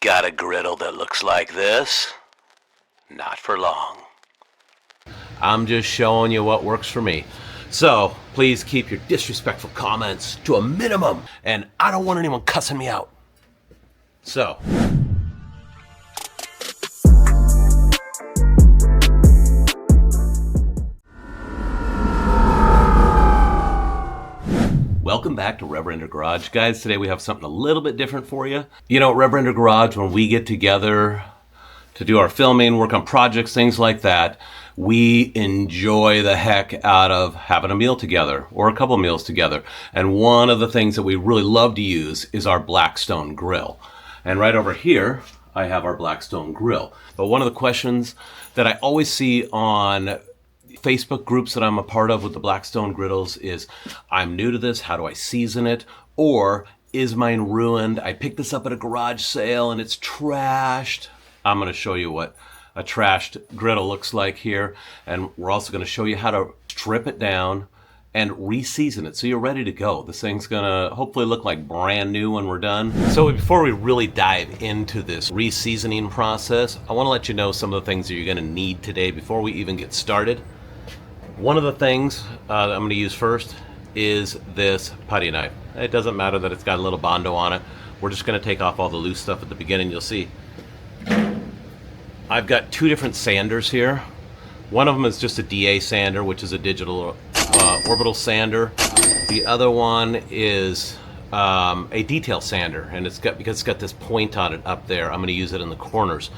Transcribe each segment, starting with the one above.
Got a griddle that looks like this? Not for long. I'm just showing you what works for me. So please keep your disrespectful comments to a minimum, and I don't want anyone cussing me out. So. Welcome back to RevRender Garage. Guys, today we have something a little bit different for you. You know, at RevRender Garage, when we get together to do our filming, work on projects, things like that, we enjoy the heck out of having a meal together or a couple meals together. And one of the things that we really love to use is our Blackstone grill. And right over here, I have our Blackstone grill. But one of the questions that I always see on Facebook groups that I'm a part of with the Blackstone griddles is, I'm new to this, how do I season it? Or, is mine ruined? I picked this up at a garage sale and it's trashed. I'm gonna show you what a trashed griddle looks like here. And we're also gonna show you how to strip it down and re-season it so you're ready to go. This thing's gonna hopefully look like brand new when we're done. So before we really dive into this re-seasoning process, I wanna let you know some of the things that you're gonna need today before we even get started. One of the things that I'm going to use first is this putty knife. It doesn't matter that it's got a little Bondo on it. We're just going to take off all the loose stuff at the beginning. You'll see I've got two different sanders here. One of them is just a DA sander, which is a digital orbital sander. The other one is a detail sander, and because it's got this point on it up there, I'm going to use it in the corners.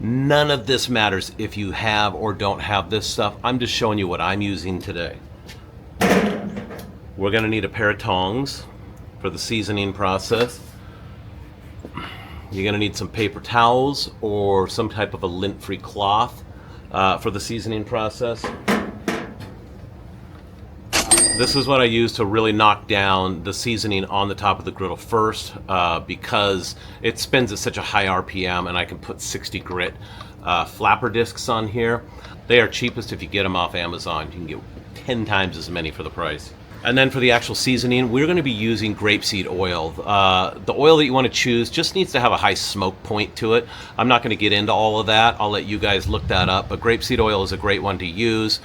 None of this matters if you have or don't have this stuff. I'm just showing you what I'm using today. We're going to need a pair of tongs for the seasoning process. You're going to need some paper towels or some type of a lint-free cloth for the seasoning process. This is what I use to really knock down the seasoning on the top of the griddle first, because it spins at such a high RPM, and I can put 60 grit flapper discs on here. They are cheapest if you get them off Amazon. You can get 10 times as many for the price. And then for the actual seasoning, we're going to be using grapeseed oil. The oil that you want to choose just needs to have a high smoke point to it. I'm not going to get into all of that. I'll let you guys look that up, but grapeseed oil is a great one to use.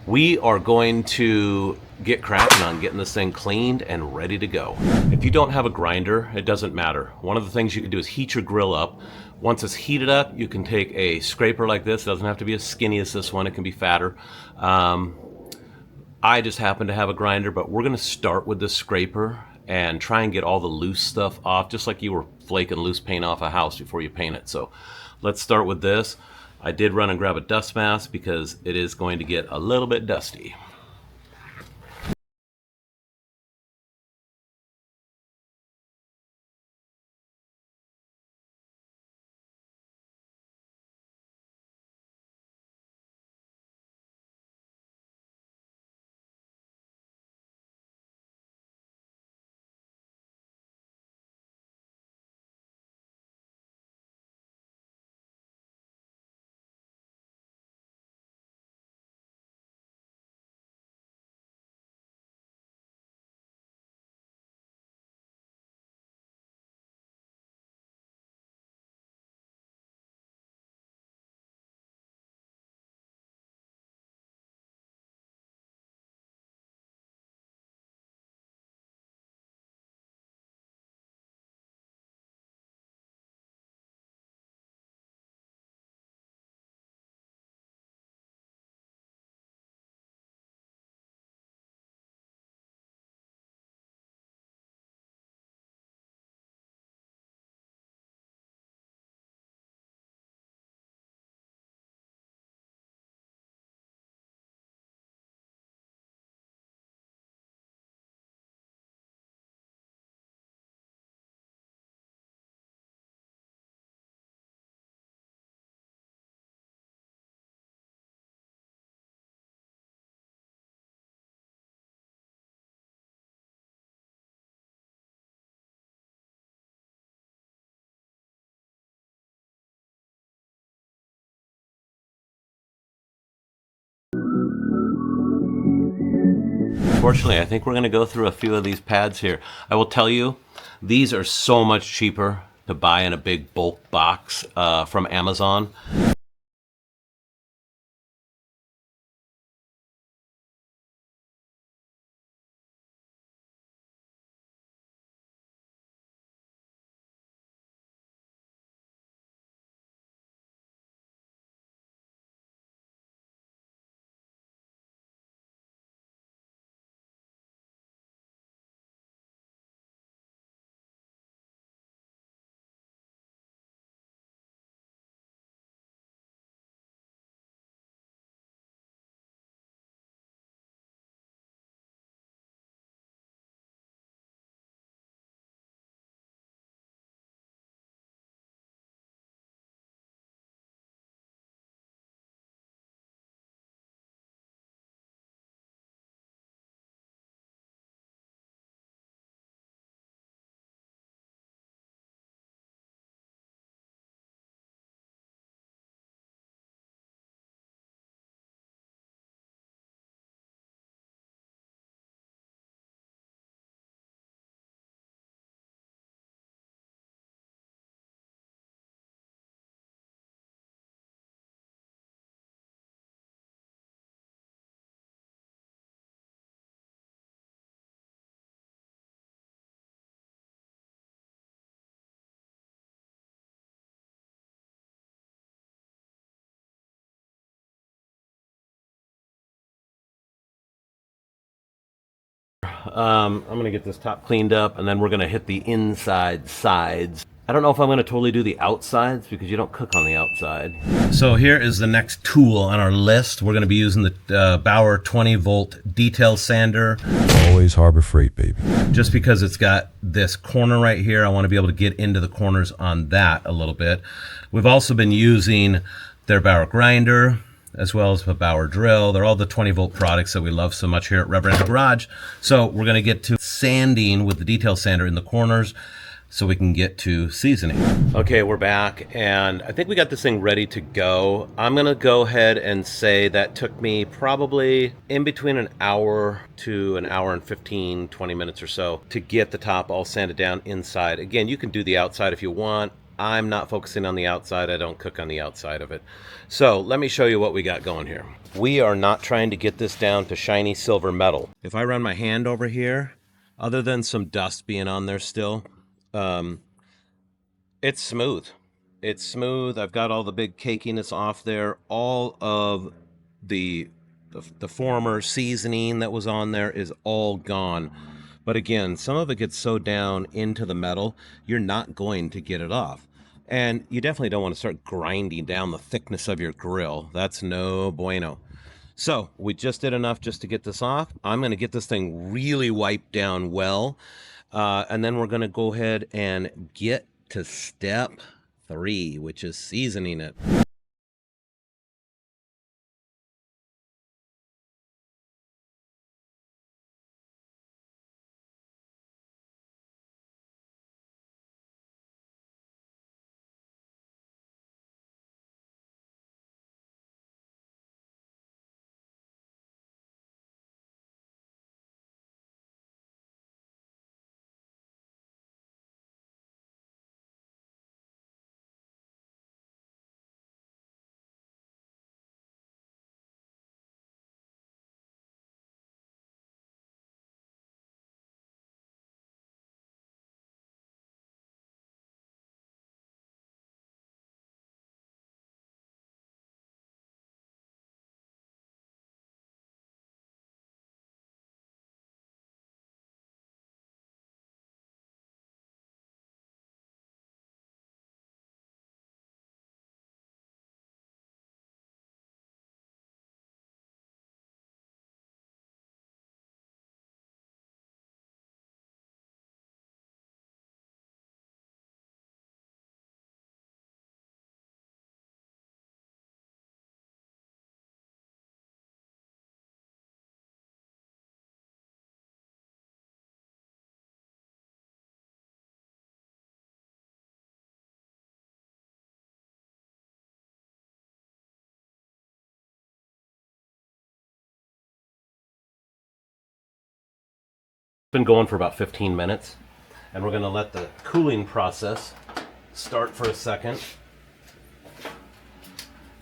We are going to get cracking on getting this thing cleaned and ready to go. If you don't have a grinder, it doesn't matter. One of the things you can do is heat your grill up. Once it's heated up, you can take a scraper like this. It doesn't have to be as skinny as this one. It can be fatter. I just happen to have a grinder, but we're going to start with this scraper and try and get all the loose stuff off, just like you were flaking loose paint off a house before you paint it. So let's start with this. I did run and grab a dust mask because it is going to get a little bit dusty. Unfortunately, I think we're going to go through a few of these pads here. I will tell you, these are so much cheaper to buy in a big bulk box from Amazon. I'm gonna get this top cleaned up, and then we're gonna hit the inside sides. I don't know if I'm gonna totally do the outsides because you don't cook on the outside. So here is the next tool on our list. We're gonna be using the Bauer 20-volt detail sander. Always Harbor Freight, baby. Just because it's got this corner right here, I want to be able to get into the corners on that a little bit. We've also been using their Bauer grinder, as well as the Bauer drill. They're all the 20-volt products that we love so much here at RevRender Garage. So we're going to get to sanding with the detail sander in the corners so we can get to seasoning. Okay, we're back, and I think we got this thing ready to go. I'm going to go ahead and say that took me probably in between an hour to an hour and 15, 20 minutes or so to get the top all sanded down inside. Again, you can do the outside if you want. I'm not focusing on the outside. I don't cook on the outside of it. So let me show you what we got going here. We are not trying to get this down to shiny silver metal. If I run my hand over here, other than some dust being on there still, it's smooth. It's smooth. I've got all the big cakiness off there. All of the former seasoning that was on there is all gone. But again, some of it gets so down into the metal, you're not going to get it off. And you definitely don't want to start grinding down the thickness of your grill. That's no bueno. So we just did enough just to get this off. I'm going to get this thing really wiped down well. And then we're going to go ahead and get to step 3, which is seasoning it. Been going for about 15 minutes, and we're going to let the cooling process start for a second.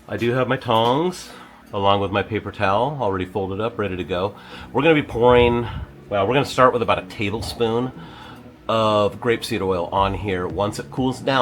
I do have my tongs along with my paper towel already folded up, ready to go. We're going to be pouring, well, we're going to start with about a tablespoon of grapeseed oil on here. Once it cools down,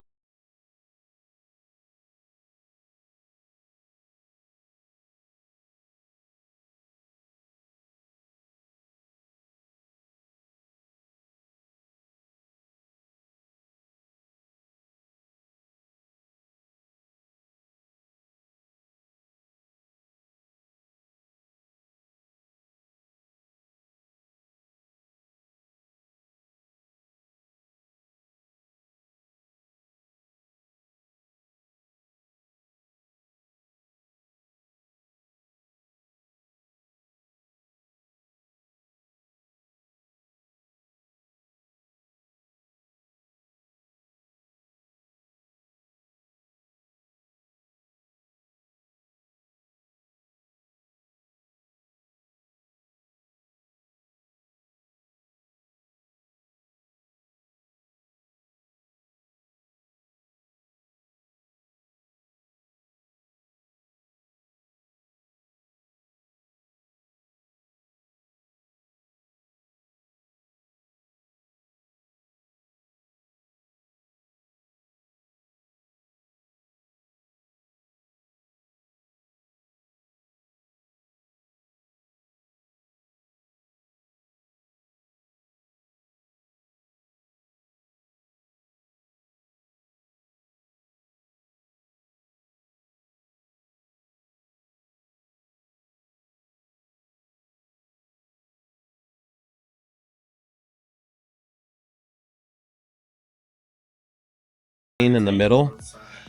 in the middle,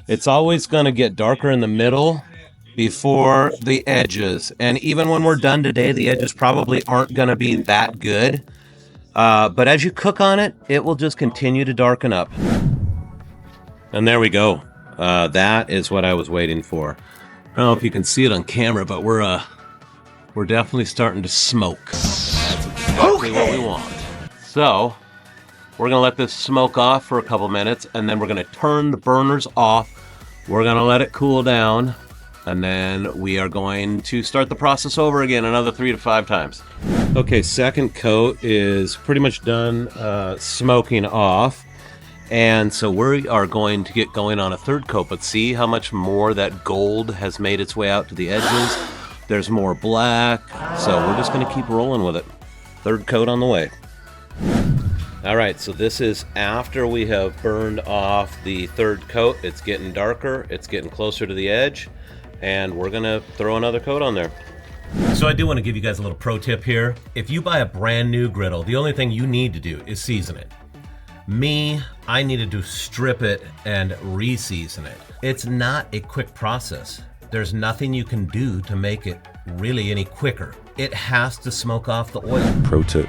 it's always going to get darker in the middle before the edges. And even when we're done today, the edges probably aren't going to be that good. But as you cook on it, it will just continue to darken up. And there we go. That is what I was waiting for. I don't know if you can see it on camera, but we're definitely starting to smoke. That's exactly what we want. So we're gonna let this smoke off for a couple minutes, and then we're gonna turn the burners off. We're gonna let it cool down, and then we are going to start the process over again another 3 to 5 times. Okay, second coat is pretty much done smoking off. And so we are going to get going on a third coat, but see how much more that gold has made its way out to the edges. There's more black, so we're just gonna keep rolling with it. Third coat on the way. All right, so this is after we have burned off the third coat. It's getting darker, it's getting closer to the edge, and we're gonna throw another coat on there. So I do want to give you guys a little pro tip here. If you buy a brand new griddle, the only thing you need to do is season it. Me, I needed to strip it and re-season it. It's not a quick process. There's nothing you can do to make it really any quicker. It has to smoke off the oil. Pro tip: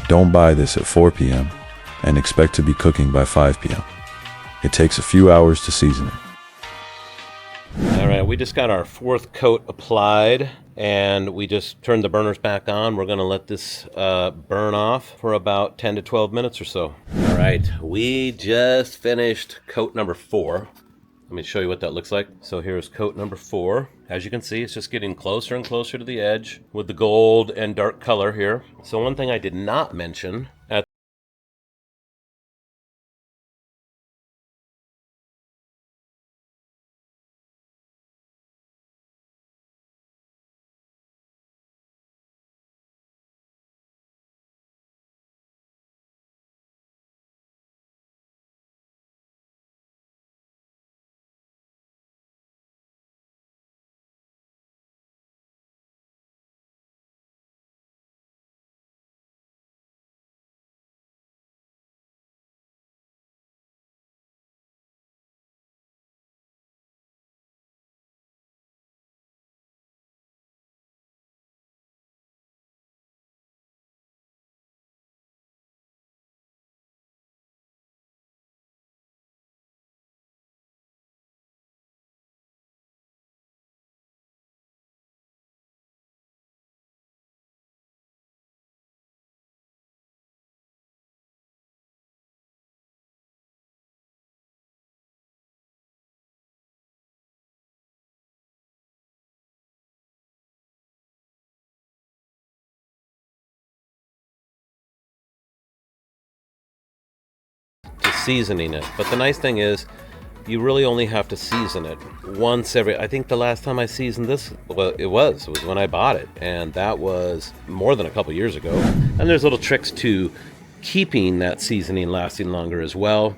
don't buy this at 4 p.m. and expect to be cooking by 5 p.m. It takes a few hours to season it. All right, we just got our fourth coat applied, and we just turned the burners back on. We're gonna let this burn off for about 10 to 12 minutes or so. All right, we just finished coat number 4. Let me show you what that looks like. So here's coat number 4. As you can see, it's just getting closer and closer to the edge with the gold and dark color here. So one thing I did not mention at seasoning it. But the nice thing is, you really only have to season it once every, I think the last time I seasoned this, well, it was when I bought it, and that was more than a couple years ago. And there's little tricks to keeping that seasoning lasting longer as well.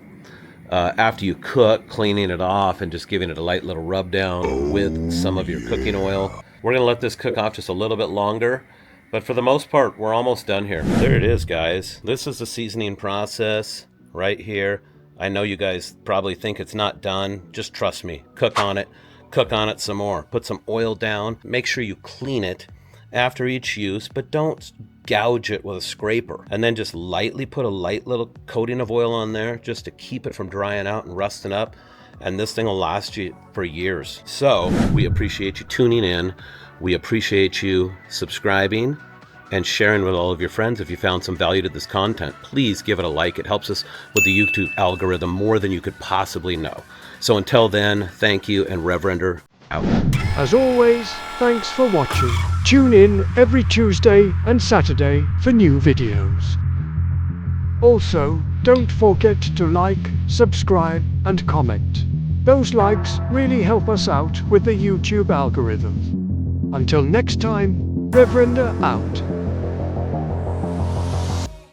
After you cook, cleaning it off and just giving it a light little rub down with some of your cooking oil. We're gonna let this cook off just a little bit longer, but for the most part, we're almost done here. There it is, guys. This is the seasoning process right here. I know you guys probably think it's not done. Just trust me. Cook on it some more. Put some oil down. Make sure you clean it after each use, but don't gouge it with a scraper. And then just lightly put a light little coating of oil on there just to keep it from drying out and rusting up. And this thing will last you for years. So we appreciate you tuning in. We appreciate you subscribing and sharing with all of your friends. If you found some value to this content, please give it a like. It helps us with the YouTube algorithm more than you could possibly know. So until then, thank you, and RevRender out. As always, thanks for watching. Tune in every Tuesday and Saturday for new videos. Also, don't forget to like, subscribe, and comment. Those likes really help us out with the YouTube algorithm. Until next time, RevRender out.